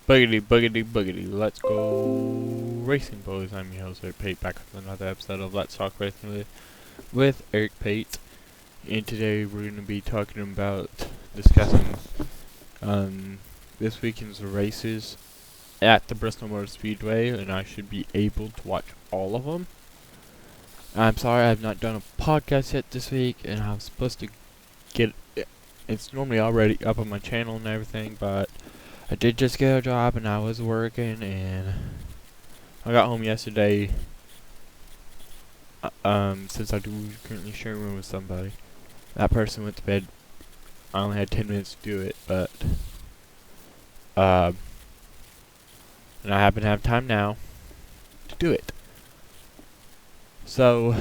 Boogity, boogity, boogity. Let's go racing, boys. I'm your host, Eric Pate, back with another episode of Let's Talk Racing with Eric Pate. And today we're going to be talking about discussing this weekend's races at the Bristol Motor Speedway, and I should be able to watch all of them. I'm sorry I have not done a podcast yet this week, and I was supposed to get it. It's normally already up on my channel and everything, but I did just get a job and I was working, and I got home yesterday, since I do currently share a room with somebody. That person went to bed. I only had 10 minutes to do it, but, and I happen to have time now to do it. So,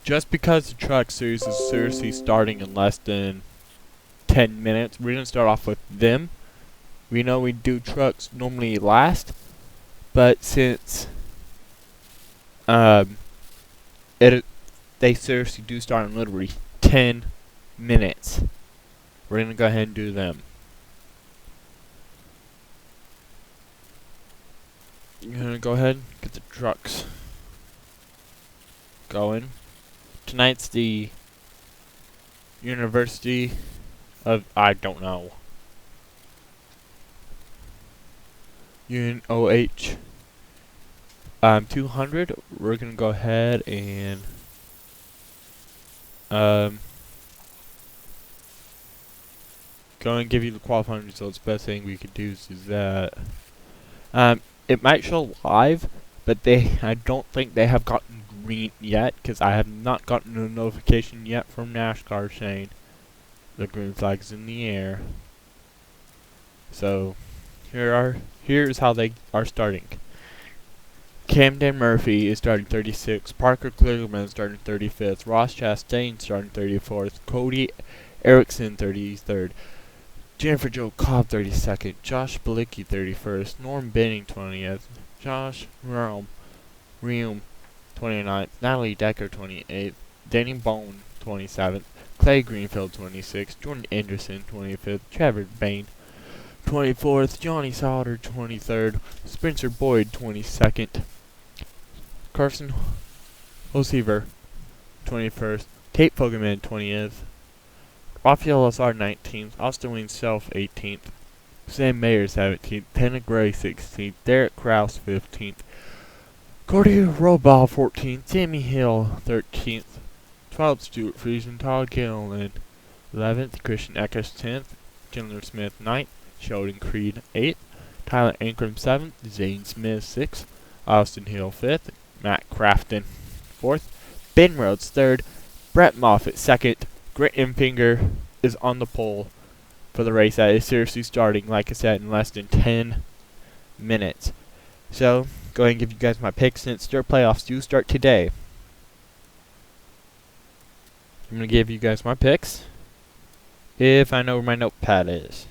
just because the truck series is seriously starting in less than 10 minutes, we're going to start off with them. We know we do trucks normally last, but since they seriously do start in literally 10 minutes, we're gonna go ahead and do them. You're gonna go ahead and get the trucks going. Tonight's the University of UNOH 200. We're gonna go ahead and go and give you the qualifying results. Best thing we could do is that it might show live, but I don't think they have gotten green yet, because I have not gotten a notification yet from NASCAR saying the green flag's in the air. So here's how they are starting. Camden Murphy is starting 36th. Parker Kligerman is starting 35th. Ross Chastain starting 34th. Cody Erickson 33rd. Jennifer Jo Cobb 32nd. Josh Bilicki 31st. Norm Benning 20th. Josh Reum 29th. Natalie Decker 28th. Danny Bone 27th. Clay Greenfield 26th. Jordan Anderson 25th. Trevor Bain 24th, Johnny Sauter 23rd, Spencer Boyd 22nd, Carson Hosever 21st, Tate Fogelman 20th, Rafael Lazar 19th, Austin Wayne Self 18th, Sam Mayer 17th, Tanner Gray 16th, Derek Krause 15th, Cody Robaugh 14th, Jamie Hill 13th, 12th Stuart Friesen, Todd Gillen 11th, Christian Eckes 10th, Chandler Smith 9th, Sheldon Creed 8th, Tyler Ankrum 7th, Zane Smith 6th, Austin Hill 5th, Matt Crafton 4th, Ben Rhodes 3rd, Brett Moffitt 2nd, Grant Impinger is on the pole for the race that is seriously starting, like I said, in less than 10 minutes. So, go ahead and give you guys my picks since their playoffs do start today. I'm going to give you guys my picks if I know where my notepad is.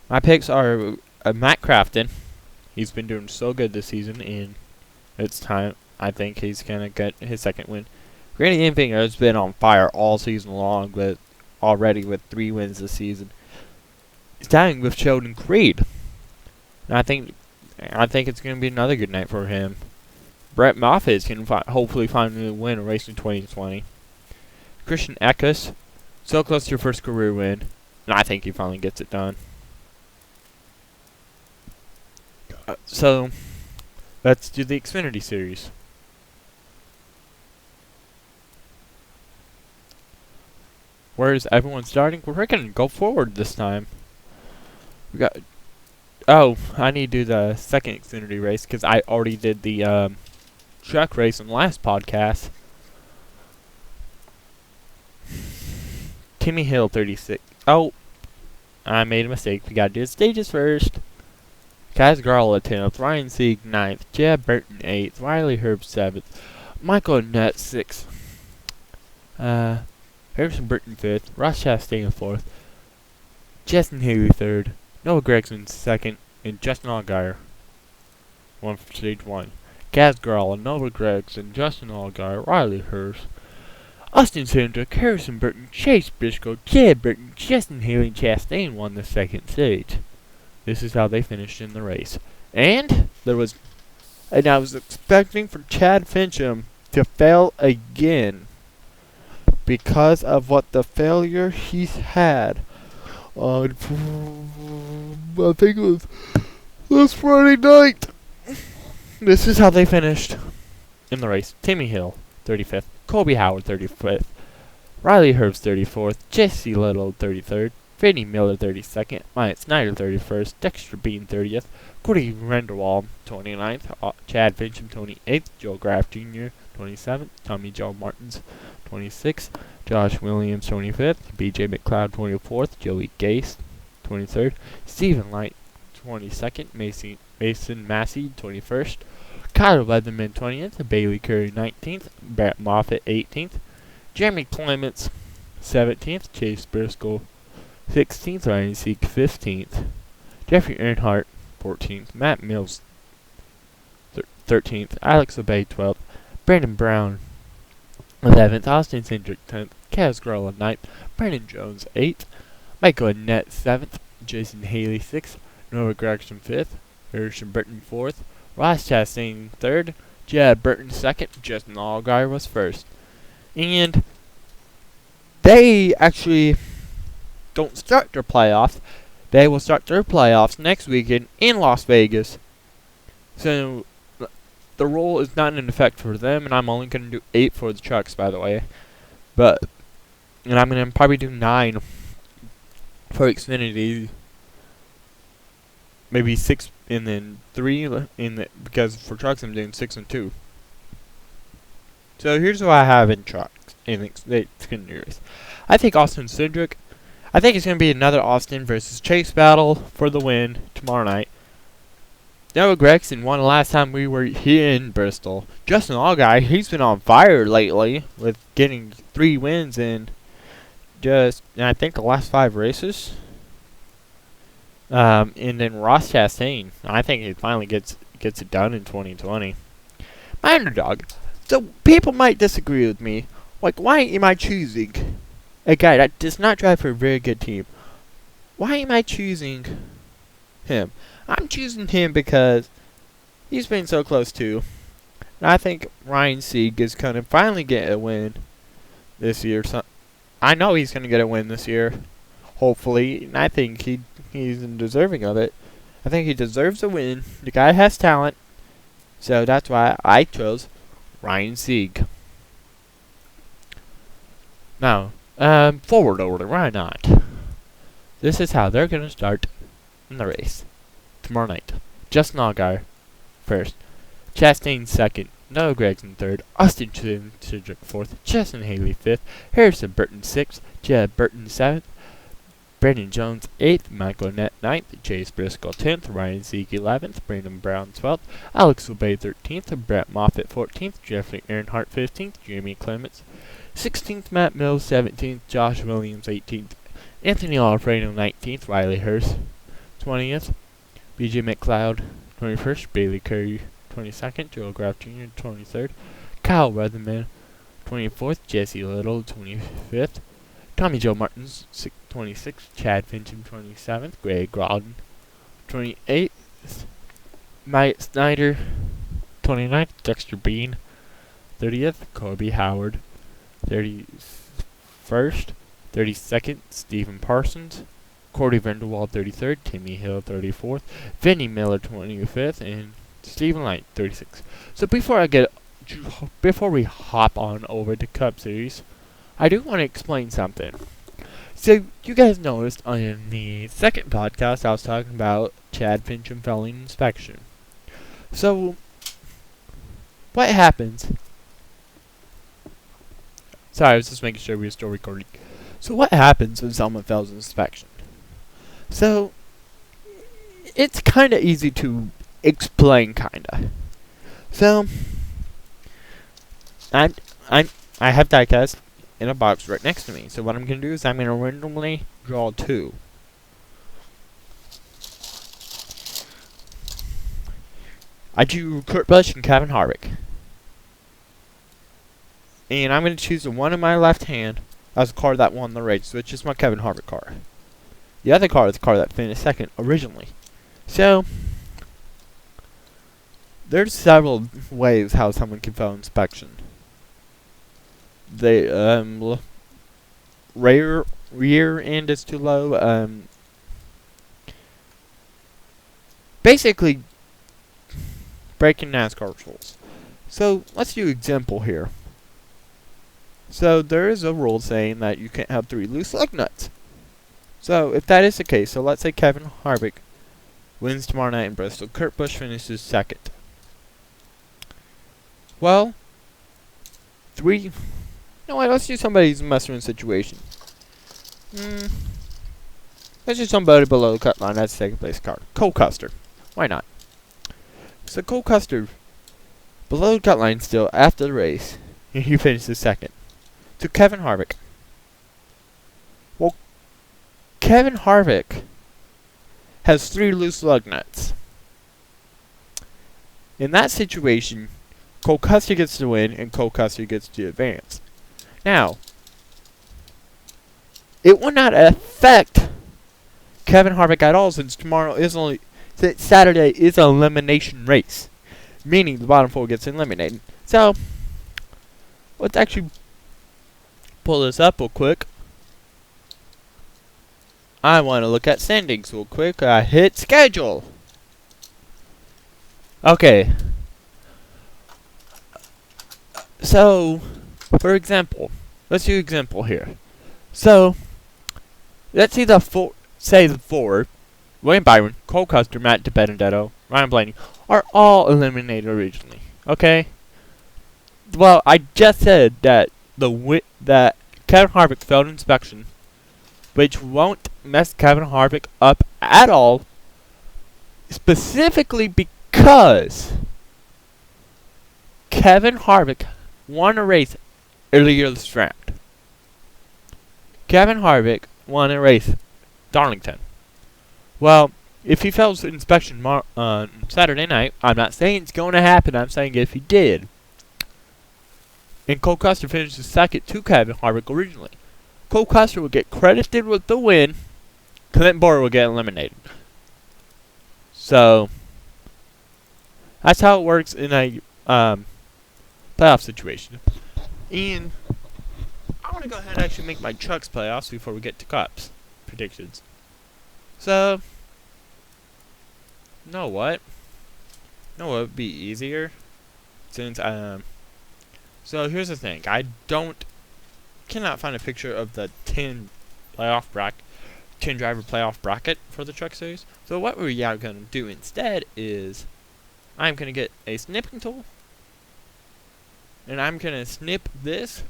My picks are Matt Crafton. He's been doing so good this season, and it's time. I think he's going to get his second win. Granny Impinger has been on fire all season long, but already with 3 wins this season. He's tying with Sheldon Creed. And I think it's going to be another good night for him. Brett Moffitt is going to hopefully finally win a race in 2020. Christian Eckes, so close to your first career win, and I think he finally gets it done. So, let's do the Xfinity Series. Where is everyone starting? We're going to go forward this time. We got. Oh, I need to do the second Xfinity race because I already did the truck race in the last podcast. Timmy Hill 36. Oh, I made a mistake. We got to do the stages first. Kaz Garla 10th, Ryan Sieg 9th, Jeb Burton 8th, Riley Herb 7th, Michael Nutt 6th, Harrison Burton 5th, Ross Chastain 4th, Justin Haley 3rd, Noah Gragson 2nd, and Justin Allgaier 1 for stage 1. Kaz Garla, Noah Gragson, Justin Allgaier, Riley Hurst, Austin Cindric, Harrison Burton, Chase Briscoe, Jeb Burton, Justin Haley, and Chastain won the second stage. This is how they finished in the race. And I was expecting for Chad Fincham to fail again because of what the failure he's had on, I think it was last Friday night. This is how they finished in the race. Timmy Hill, 35th. Kobe Howard, 35th. Riley Herbst, 34th. Jesse Little, 33rd. Vinnie Miller, 32nd. Myatt Snyder, 31st. Dexter Bean, 30th. Cody Renderwall, 29th. Chad Fincham, 28th. Joe Graff Jr., 27th. Tommy Joe Martins, 26th. Josh Williams, 25th. BJ McLeod, 24th. Joey Gase, 23rd. Stephen Light, 22nd. Mason Massey, 21st. Kyle Leatherman, 20th. Bailey Curry, 19th. Brett Moffitt, 18th. Jeremy Clements, 17th. Chase Briscoe, 16th. Ryan Sieg, 15th. Jeffrey Earnhardt, 14th. Matt Mills, 13th. Alex Obey, 12th. Brandon Brown, 11th. Austin Cindric, 10th. Kaz Grella, 9th. Brandon Jones, 8th. Michael Annette, 7th. Jason Haley, 6th. Noah Gregson, 5th. Hershon Burton, 4th. Ross Chastain, 3rd. Jeb Burton, 2nd. Justin Allgaier was 1st. And they actually don't start their playoffs. They will start their playoffs next weekend in Las Vegas. So the rule is not in effect for them, and I'm only going to do 8 for the trucks, by the way. And I'm going to probably do 9 for Xfinity. Maybe 6 and then 3 because for trucks I'm doing 6 and 2. So here's what I have in trucks in the Xfinity race. I think Austin Cindric. I think it's going to be another Austin versus Chase battle for the win tomorrow night. Noah Gregson won the last time we were here in Bristol. Justin Allgaier, he's been on fire lately with getting 3 wins in I think the last 5 races. And then Ross Chastain, I think he finally gets it done in 2020. My underdog. So people might disagree with me. Like, why am I choosing a guy that does not drive for a very good team? Why am I choosing him? I'm choosing him because he's been so close to. And I think Ryan Sieg is going to finally get a win this year. So I know he's going to get a win this year. Hopefully. And I think he's deserving of it. I think he deserves a win. The guy has talent. So that's why I chose Ryan Sieg. Now, forward order. Why not? This is how they're going to start in the race tomorrow night. Justin Allgaier, 1st. Chastain, 2nd. Noah Gregson, 3rd. Austin Cindric, 4th. Justin Haley, 5th. Harrison Burton, 6th. Jeb Burton, 7th. Brandon Jones, 8th. Michael Annette, 9th. Chase Briscoe, 10th. Ryan Sieg, 11th. Brandon Brown, 12th. Alex Obey, 13th. Brett Moffitt, 14th. Jeffrey Earnhardt, 15th. Jeremy Clements, 16th. Matt Mills, 17th. Josh Williams, 18th. Anthony Alfredo, 19th. Riley Herbst, 20th. BJ McLeod, 21st. Bailey Curry, 22nd. Joe Graff Jr., 23rd. Kyle Leatherman, 24th. Jesse Little, 25th. Tommy Joe Martins, 26th. Chad Fincham, 27th. Greg Grodin, 28th. Myatt Snyder, 29th. Dexter Bean, 30th. Kobe Howard, 31st. 32nd. Stephen Parsons. Cody Vanderwall, 33rd. Timmy Hill, 34th. Vinnie Miller, 25th. And Stephen Light, 36th. So before we hop on over to Cup Series, I do want to explain something. So you guys noticed on the second podcast I was talking about Chad Fincham failing inspection. So what happens? Sorry, I was just making sure we were still recording. So what happens when someone fails inspection? So it's kind of easy to explain, kinda. So I have diecast in a box right next to me. So what I'm gonna do is I'm gonna randomly draw 2. I drew Kurt Busch and Kevin Harvick. And I'm gonna choose the one in my left hand as the car that won the race, which is my Kevin Harvick car. The other car is the car that finished second originally. So, there's several ways how someone can fail inspection. They, rear end is too low, basically breaking NASCAR rules. So, let's do an example here. So, there is a rule saying that you can't have 3 loose lug nuts. So, if that is the case, so let's say Kevin Harvick wins tomorrow night in Bristol. Kurt Busch finishes second. Well, 3... You know what, let's do somebody's messing situation. Let's do somebody below the cut line. That's the second place car. Cole Custer. Why not? So Cole Custer, below the cut line still after the race, and he finishes second. To Kevin Harvick. Well, Kevin Harvick has 3 loose lug nuts. In that situation, Cole Custer gets to win, and Cole Custer gets to advance. Now, it will not affect Kevin Harvick at all, since Saturday is an elimination race, meaning the bottom 4 gets eliminated. So, let's actually pull this up real quick. I want to look at standings real quick. I hit schedule. Okay. So, for example, let's do an example here. So, let's see the 4, William Byron, Cole Custer, Matt DiBenedetto, Ryan Blaney, are all eliminated originally. Okay? Well, I just said that that Kevin Harvick failed inspection, which won't mess Kevin Harvick up at all, specifically because Kevin Harvick won a race earlier this round. Kevin Harvick won a race Darlington. Well, if he fails inspection on Saturday night, I'm not saying it's going to happen, I'm saying if he did, and Cole Custer finishes second to Kevin Harvick originally, Cole Custer will get credited with the win, Clint Bowyer will get eliminated. So, that's how it works in a playoff situation. And I want to go ahead and actually make my trucks playoffs before we get to Cups predictions. So, you know what? You know what would be easier? Since, so here's the thing. I cannot find a picture of the 10 driver playoff bracket for the truck series. So what we are going to do instead is I'm going to get a snipping tool, and I'm going to snip this,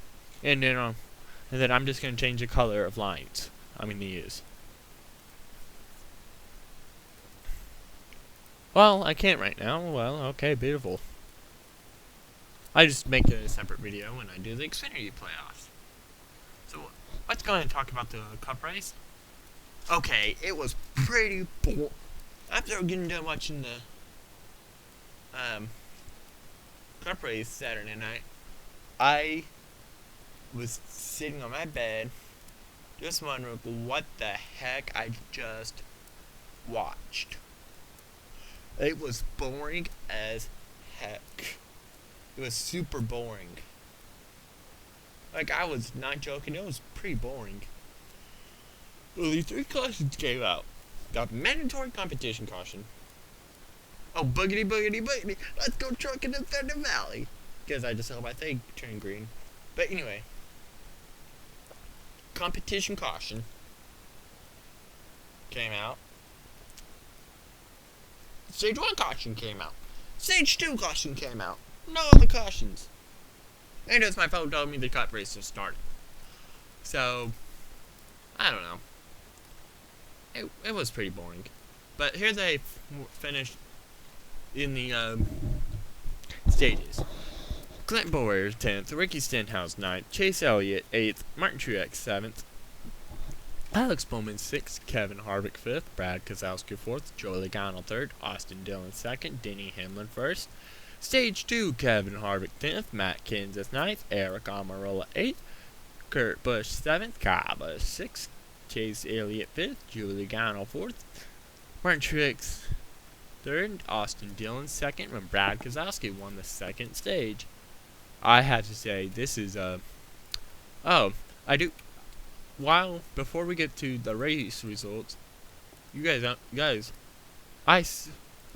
and then I'm just going to change the color of lines. These. Well, I can't right now. Well, okay, beautiful. I just make a separate video when I do the Xfinity playoffs. So, let's go ahead and talk about the Cup race. Okay, it was pretty boring. After getting done watching the Cup race Saturday night, I was sitting on my bed just wondering what the heck I just watched. It was boring as heck. It was super boring. Like, I was not joking, it was pretty boring. Only 3 cautions came out. The mandatory competition caution. Oh, boogity, boogity, boogity. Let's go truck in the Thunder Valley. Because I just saw my thing turn green. But anyway. Competition caution came out. Stage 1 caution came out. Stage 2 caution came out. No other cautions. And as my phone told me, the Cup race just started. So, I don't know. It was pretty boring. But here they finished in the stages. Clint Bowyer 10th, Ricky Stenhouse 9th, Chase Elliott 8th, Martin Truex 7th, Alex Bowman 6th, Kevin Harvick 5th, Brad Keselowski 4th, Joey Logano 3rd, Austin Dillon 2nd, Denny Hamlin 1st. Stage 2, Kevin Harvick 10th, Matt Kenseth 9th, Eric Almirola 8th, Kurt Busch 7th, Kyle Busch 6th, Chase Elliott 5th, Joey Logano 4th, Martin Truex third, Austin Dillon second, when Brad Keselowski won the second stage. I have to say, this is before we get to the race results, you guys, I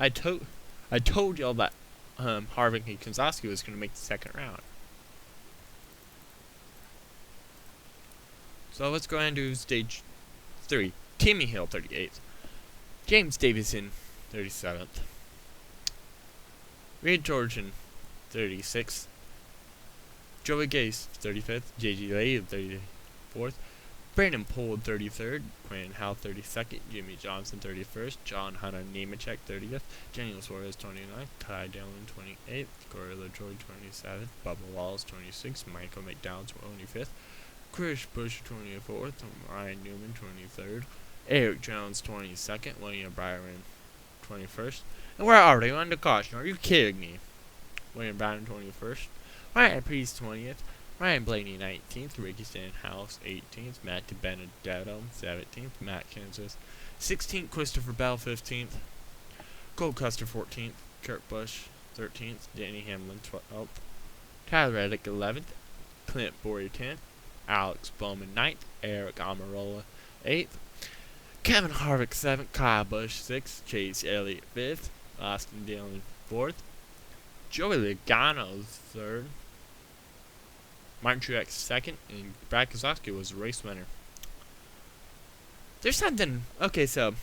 told y'all that Harvick and Keselowski was going to make the second round. So let's go ahead and do stage 3. Timmy Hill, 38th. James Davison, 37th. Reed Georgian, 36th. Joey Gase, 35th. J.G. Lay, 34th. Brandon Poole, 33rd. Quinn Howell, 32nd. Jimmy Johnson, 31st. John Hunter Nemechek, 30th. Daniel Suarez, 29th. Ty Dillon, 28th. Corey LaJoie, 27th. Bubba Wallace, 26th. Michael McDowell, 25th. Chris Busch, 24th. Ryan Newman, 23rd. Eric Jones, 22nd. William Byron, 21st. And we're already on the caution. Are you kidding me? William Byron, 21st. Ryan Preece, 20th. Ryan Blaney, 19th. Ricky Stenhouse, 18th. Matt Benedetto, 17th. Matt Kansas, 16th. Christopher Bell, 15th. Cole Custer, 14th. Kurt Busch, 13th. Danny Hamlin, 12th. Tyler Reddick, 11th. Clint Boyer, 10th. Alex Bowman, 9th. Eric Almirola, 8th. Kevin Harvick, 7th. Kyle Busch, 6th. Chase Elliott, 5th. Austin Dillon, 4th. Joey Logano, 3rd. Martin Truex, 2nd. And Brad Keselowski was the race winner. There's something... Okay, so...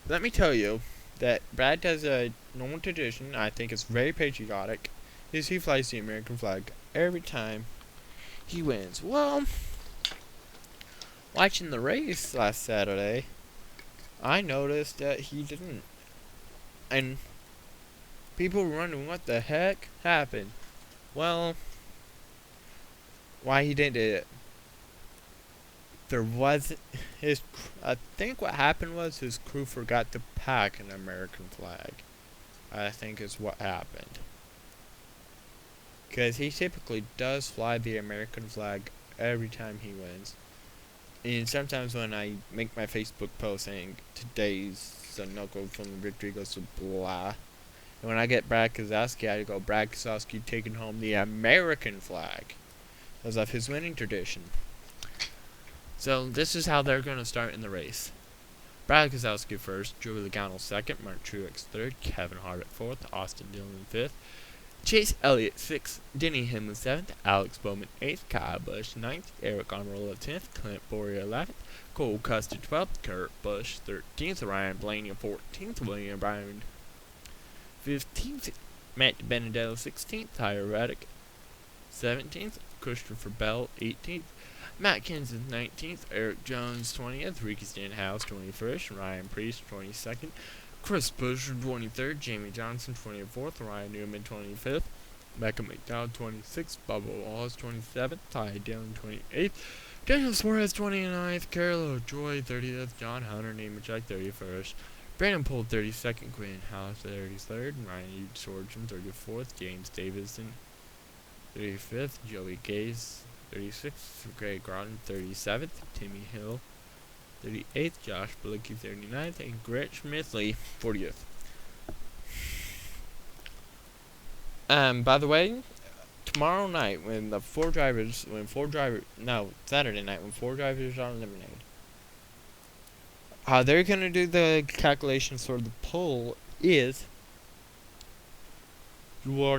Let me tell you that Brad does a normal tradition. I think it's very patriotic. Is he flies the American flag every time he wins. Well, watching the race last Saturday, I noticed that he didn't. And people were wondering what the heck happened. Well, why he didn't do it. There wasn't I think what happened was his crew forgot to pack an American flag. I think is what happened. Because he typically does fly the American flag every time he wins. And sometimes when I make my Facebook post saying today's Sunoco from the victory goes to blah. And when I get Brad Keselowski, I go Brad Keselowski taking home the American flag. Because of his winning tradition. So this is how they're going to start in the race. Brad Keselowski first, Joey Logano second, Martin Truex third, Kevin Harvick fourth, Austin Dillon fifth, Chase Elliott 6th, Denny Hamlin 7th, Alex Bowman 8th, Kyle Busch 9th, Eric Almirola 10th, Clint Boyer 11th, Cole Custer 12th, Kurt Busch 13th, Ryan Blaney 14th, William Byron 15th, Matt Benedetto 16th, Tyler Reddick 17th, Christopher Bell 18th, Matt Kansas 19th, Eric Jones 20th, Ricky Stenhouse 21st, Ryan Preece 22nd, Chris Busch 23rd, Jamie Johnson 24th, Ryan Newman 25th, Michael McDowell 26th, Bubba Wallace 27th, Ty Dillon 28th, Daniel Suarez 29th, Carol LaJoie 30th, John Hunter Nemechek 31st, Brandon Poole 32nd, Quinn Howell 33rd, Ryan Georgian 34th, James Davison 35th, Joey Gase 36th, Greg Grodin 37th, Timmy Hill 38th, Josh Bilicki 39th, and Gretch Smithley 40th. By the way, tomorrow night Saturday night when 4 drivers are eliminated, how they're gonna do the calculations for the poll is you're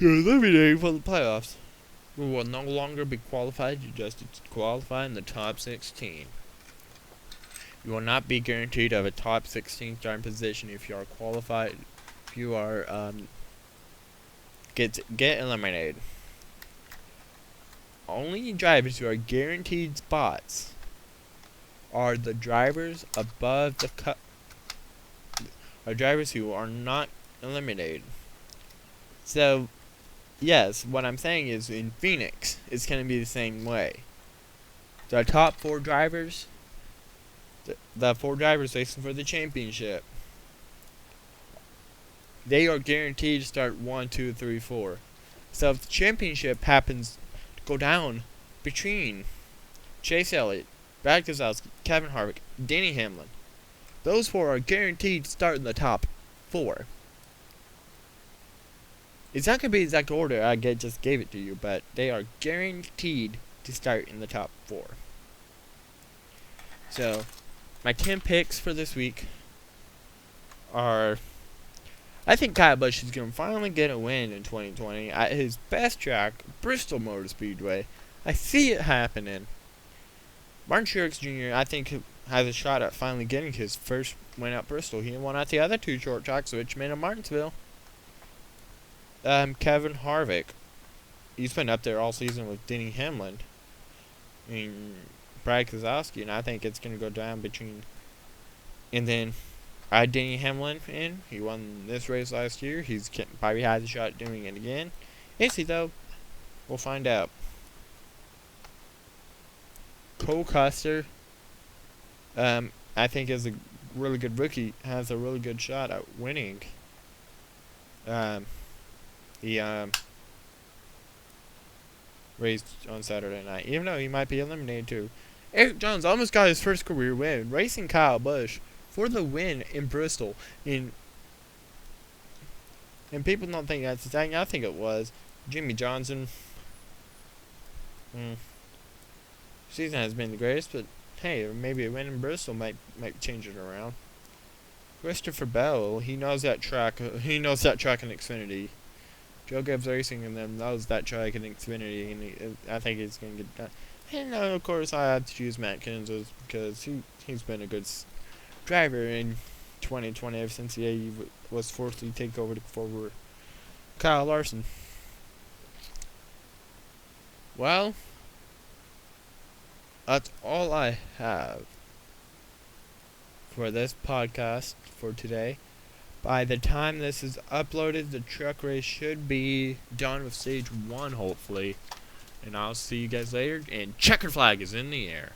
eliminated from the playoffs. We will no longer be qualified. You just qualify in the top 16. You will not be guaranteed of a top 16 starting position if you are qualified. If you are get eliminated. Only drivers who are guaranteed spots are the drivers above the cut. Are drivers who are not eliminated. So. Yes, what I'm saying is in Phoenix, it's going to be the same way. The top 4 drivers, the 4 drivers racing for the championship, they are guaranteed to start 1, 2, 3, 4. So if the championship happens to go down between Chase Elliott, Brad Keselowski, Kevin Harvick, Denny Hamlin. Those 4 are guaranteed to start in the top 4. It's not going to be the exact order I just gave it to you, but they are guaranteed to start in the top 4. So, my 10 picks for this week are... I think Kyle Busch is going to finally get a win in 2020 at his best track, Bristol Motor Speedway. I see it happening. Martin Truex Jr., I think, has a shot at finally getting his first win at Bristol. He won at the other 2 short tracks, Richmond and Martinsville. Kevin Harvick, he's been up there all season with Denny Hamlin and Brad Keselowski, and I think it's going to go down between... And then I had Denny Hamlin in. He won this race last year. He's probably has a shot at doing it again. Is he, though? We'll find out. Cole Custer, I think is a really good rookie. Has a really good shot at winning. He raced on Saturday night, even though he might be eliminated too. Eric Jones almost got his first career win, racing Kyle Busch for the win in Bristol. And people don't think that's the thing. I think it was. Jimmy Johnson. Season has been the greatest, but hey, maybe a win in Bristol might change it around. Christopher Bell, he knows that track. He knows that track in Xfinity. Joe Gibbs Racing and them knows that track in Xfinity, and I think he's going to get done. And of course, I had to choose Matt Kenseth because he's been a good driver in 2020 ever since he was forced to take over for Kyle Larson. Well, that's all I have for this podcast for today. By the time this is uploaded, the truck race should be done with stage 1, hopefully. And I'll see you guys later. And checkered flag is in the air.